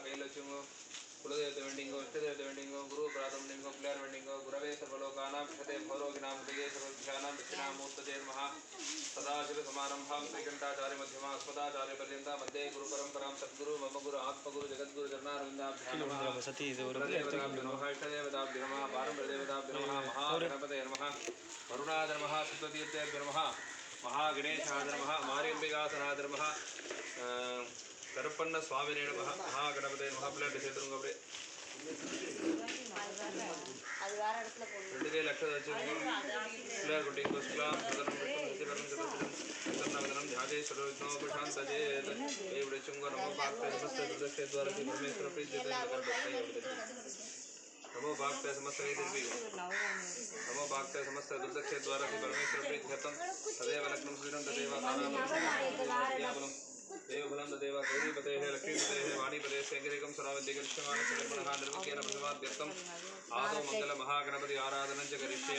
कैलचुंगो कुलदेवते वेंडिंगो इष्टदेवते वेंडिंगो गुरु प्रातम वेंडिंगो player वेंडिंगो गुरवे सर्वलोकानां विषते भौरोगिनां हृदये सर्वविषयाणां दक्षिणामूर्तये नमः सदाशिव समारंभां श्रीकंठाचार्य मध्यमा अस्मदाचार्य पर्यन्तां वन्दे गुरु परंपरां सद्गुरु मम गुरु आत्मगुरु जगद्गुरु चरणारविन्दाभ्यां नमः कुलदेवताभ्यो नमः इष्टदेवताभ्यो नमः पारंपर्यदेवताभ्यो नमः महागणपतये नमः वरुणाय नमः सप्ततीर्थेभ्यो नमः महागणेशाय नमः मार्यम्बिकासनाय नमः கருப்பண்ண சுவாமினே நமः மகாகணபதே நமः பிள்ளை சேர்த்துருங்க அப்படியே அது வேற இடத்துல போடுங்க ரெண்டு கை லட்சம் வச்சிருங்க பிள்ளை குட்டி குஸ்லாம் பிரதனம் விட்டும் சிவரம் சதனம் ध्याजे सर्वविघ्नों प्रशांतये ये वृक्षुंग नमो भागते समस्त दुर्दशे द्वारा की परमेश्वर प्रीति देते नमो भागते समस्त देवी नमो भागते समस्त दुर्दशे द्वारा की परमेश्वर प्रीति हेतुं तदेव लग्नं सुदिनं तदेव नानां देवबलं तदेव गौरीपतेः लक्ष्मीपतेः वाणीपतेः सेंगरिकं सरावद्यगरिष्यमाणस्य निर्मणः निर्विघ्नेन प्रसवाद्यर्थम् आदौ मङ्गलमहागणपति आराधनं च करिष्ये।